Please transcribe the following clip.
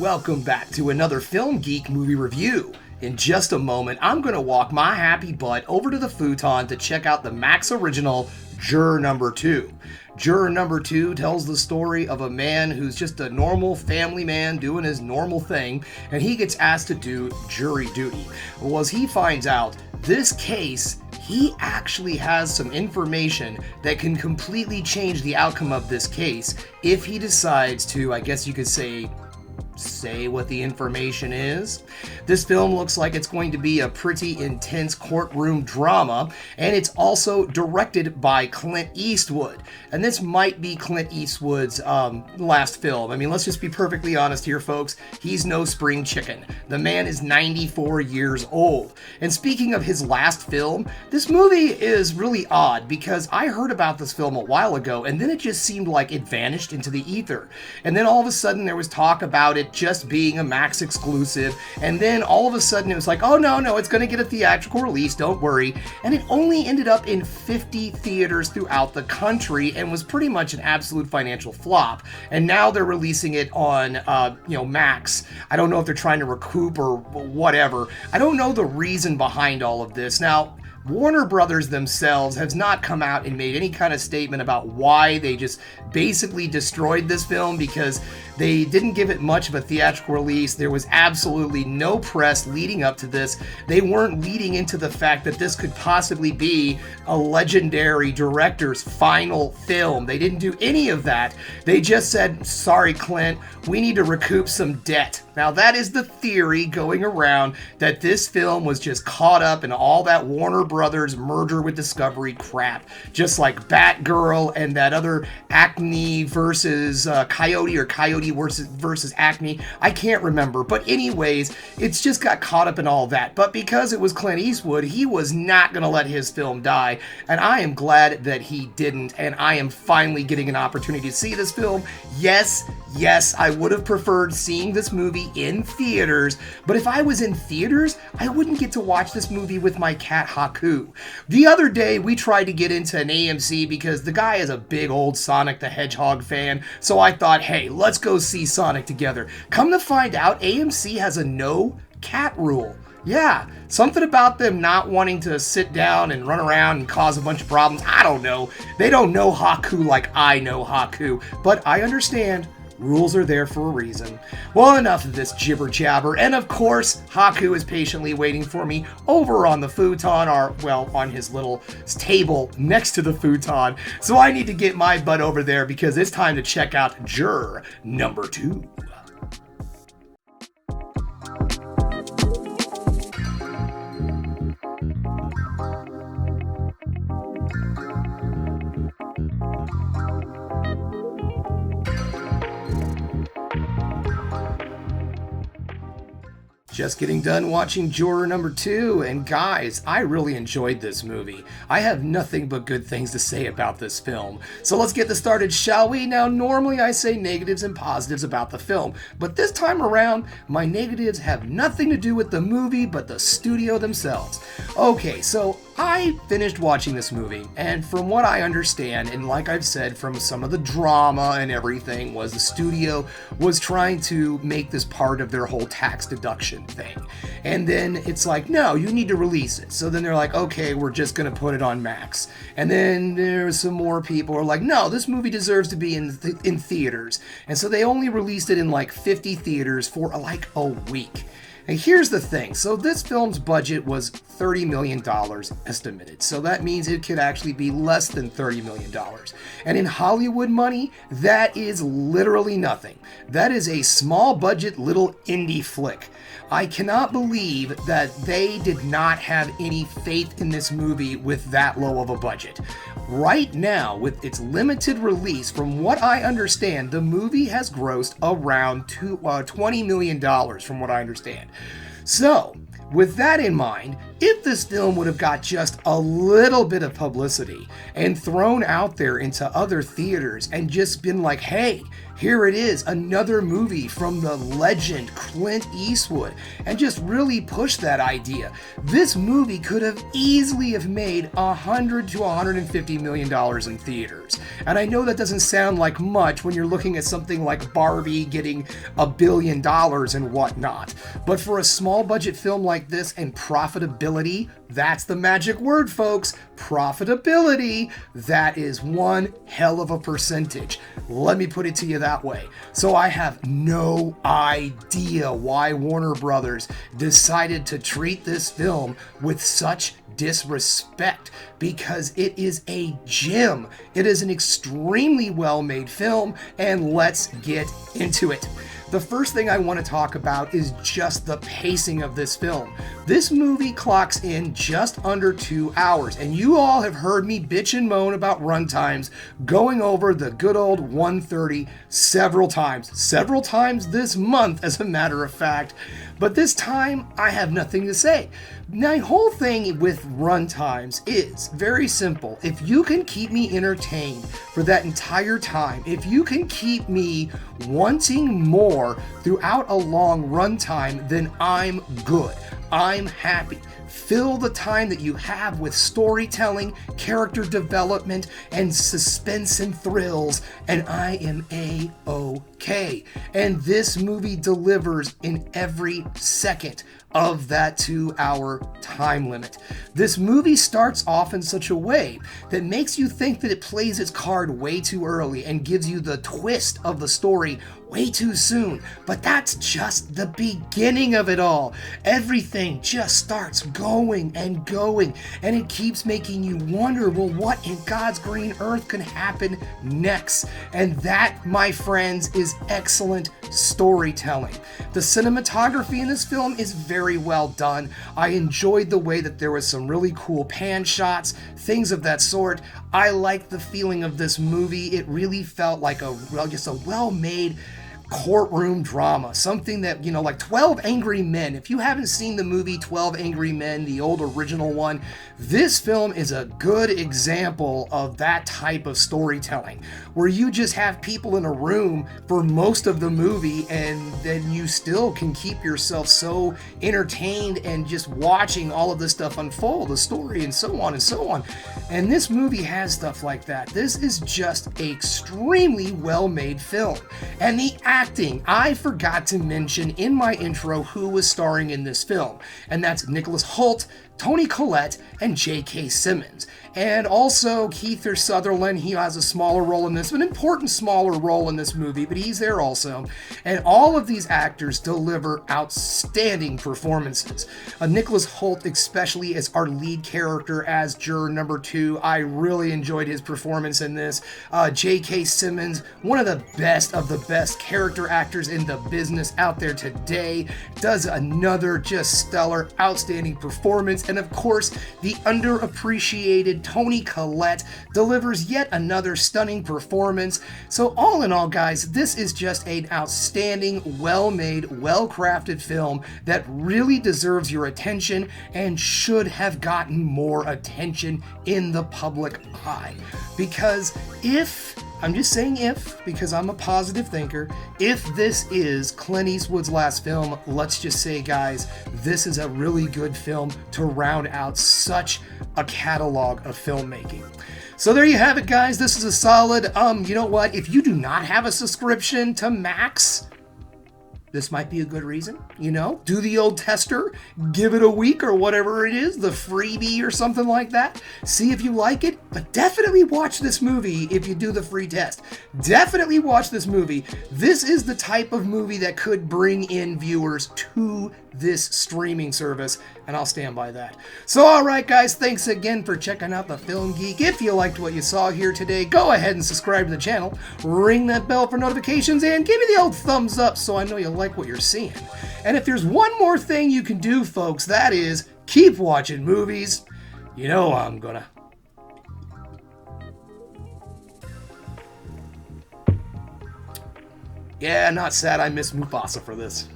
Welcome back to another Film Geek movie review. In just a moment, I'm going to walk my happy butt over to the futon to check out the Max original, Juror number 2. Juror number 2 tells the story of a man who's just a normal family man doing his normal thing, and he gets asked to do jury duty. Well, as he finds out, this case, he actually has some information that can completely change the outcome of this case if he decides to, I guess you could say what the information is. This film looks like it's going to be a pretty intense courtroom drama, and it's also directed by Clint Eastwood. And this might be Clint Eastwood's last film. I mean, let's just be perfectly honest here, folks. He's no spring chicken. The man is 94 years old. And speaking of his last film, this movie is really odd because I heard about this film a while ago, and then it just seemed like it vanished into the ether. And then all of a sudden there was talk about it just being a Max exclusive, and then all of a sudden it was like, oh no, it's going to get a theatrical release, don't worry. And it only ended up in 50 theaters throughout the country and was pretty much an absolute financial flop. And now they're releasing it on Max. I don't know if they're trying to recoup or whatever. I don't know the reason behind all of this. Now, Warner Brothers themselves has not come out and made any kind of statement about why they just basically destroyed this film, because they didn't give it much of a theatrical release. There was absolutely no press leading up to this. They weren't leading into the fact that this could possibly be a legendary director's final film. They didn't do any of that. They just said, sorry, Clint, we need to recoup some debt. Now, that is the theory going around, that this film was just caught up in all that Warner Brothers merger with Discovery crap, just like Batgirl and that other Acme versus Coyote, or Coyote versus Acme. I can't remember. But anyways, it's just got caught up in all that. But because it was Clint Eastwood, he was not going to let his film die. And I am glad that he didn't. And I am finally getting an opportunity to see this film. Yes, I would have preferred seeing this movie in theaters, but if I was in theaters, I wouldn't get to watch this movie with my cat Haku. The other day, we tried to get into an AMC because the guy is a big old Sonic the Hedgehog fan, so I thought, hey, let's go see Sonic together. Come to find out, AMC has a no cat rule. Yeah, something about them not wanting to sit down and run around and cause a bunch of problems. I don't know. They don't know Haku like I know Haku, but I understand. Rules are there for a reason. Well, enough of this jibber jabber, and of course, Haku is patiently waiting for me over on the futon, on his little table next to the futon. So I need to get my butt over there because it's time to check out Juror number 2. Just getting done watching Juror number 2, and guys, I really enjoyed this movie. I have nothing but good things to say about this film. So let's get this started, shall we? Now, normally I say negatives and positives about the film, but this time around, my negatives have nothing to do with the movie, but the studio themselves. Okay, so I finished watching this movie, and from what I understand, and like I've said from some of the drama and everything, was the studio was trying to make this part of their whole tax deduction thing. And then it's like, no, you need to release it. So then they're like, okay, we're just going to put it on Max. And then there's some more people who are like, no, this movie deserves to be in theaters. And so they only released it in like 50 theaters for like a week. And here's the thing. So this film's budget was $30 million estimated. So that means it could actually be less than $30 million. And in Hollywood money, that is literally nothing. That is a small budget little indie flick. I cannot believe that they did not have any faith in this movie with that low of a budget. Right now, with its limited release, from what I understand, the movie has grossed around $20 million, from what I understand. So, with that in mind, if this film would have got just a little bit of publicity and thrown out there into other theaters and just been like, hey, here it is, another movie from the legend Clint Eastwood, and just really push that idea, this movie could have easily have made $100 to $150 million in theaters. And I know that doesn't sound like much when you're looking at something like Barbie getting $1 billion and whatnot. But for a small budget film like this and profitability, that's the magic word, folks. Profitability. That is one hell of a percentage. Let me put it to you that way. So I have no idea why Warner Brothers decided to treat this film with such disrespect, because it is a gem. It is an extremely well-made film, and let's get into it. The first thing I want to talk about is just the pacing of this film. This movie clocks in just under 2 hours, and you all have heard me bitch and moan about runtimes, going over the good old 130 several times this month, as a matter of fact. But this time, I have nothing to say. My whole thing with runtimes is very simple. If you can keep me entertained for that entire time, if you can keep me wanting more throughout a long runtime, then I'm good. I'm happy. Fill the time that you have with storytelling, character development, and suspense and thrills, and I am A-OK. And this movie delivers in every second of that 2 hour time limit. This movie starts off in such a way that makes you think that it plays its card way too early and gives you the twist of the story way too soon, but that's just the beginning of it all. Everything just starts going, and it keeps making you wonder, well, what in God's green earth can happen next? And that, my friends, is excellent storytelling. The cinematography in this film is very well done. I enjoyed the way that there was some really cool pan shots, things of that sort. I liked the feeling of this movie. It really felt like just a well-made courtroom drama, something that, like 12 Angry Men. If you haven't seen the movie 12 Angry Men, the old original one, this film is a good example of that type of storytelling, where you just have people in a room for most of the movie, and then you still can keep yourself so entertained and just watching all of this stuff unfold, the story, and so on and so on. And this movie has stuff like that. This is just an extremely well-made film. And the acting, I forgot to mention in my intro who was starring in this film, and that's Nicholas Hoult, Toni Collette, and J.K. Simmons. And also Kiefer Sutherland. He has a smaller role in this, an important smaller role in this movie, but he's there also. And all of these actors deliver outstanding performances. Nicholas Hoult, especially as our lead character as juror number 2, I really enjoyed his performance in this. J.K. Simmons, one of the best character actors in the business out there today, does another just stellar, outstanding performance. And of course, the underappreciated Toni Collette delivers yet another stunning performance. So all in all, guys, this is just an outstanding, well-made, well-crafted film that really deserves your attention and should have gotten more attention in the public eye. Because I'm just saying because I'm a positive thinker, if this is Clint Eastwood's last film, let's just say, guys, this is a really good film to round out such a catalog of filmmaking. So there you have it, guys. This is a solid, you know what? If you do not have a subscription to Max, this might be a good reason, do the old tester, give it a week or whatever it is, the freebie or something like that. See if you like it, but definitely watch this movie if you do the free test. Definitely watch this movie. This is the type of movie that could bring in viewers to this streaming service, and I'll stand by that. So alright, guys, thanks again for checking out the Film Geek. If you liked what you saw here today, go ahead and subscribe to the channel, ring that bell for notifications, and give me the old thumbs up so I know you like what you're seeing. And if there's one more thing you can do, folks, that is keep watching movies. I'm gonna. Yeah, not sad I missed Mufasa for this.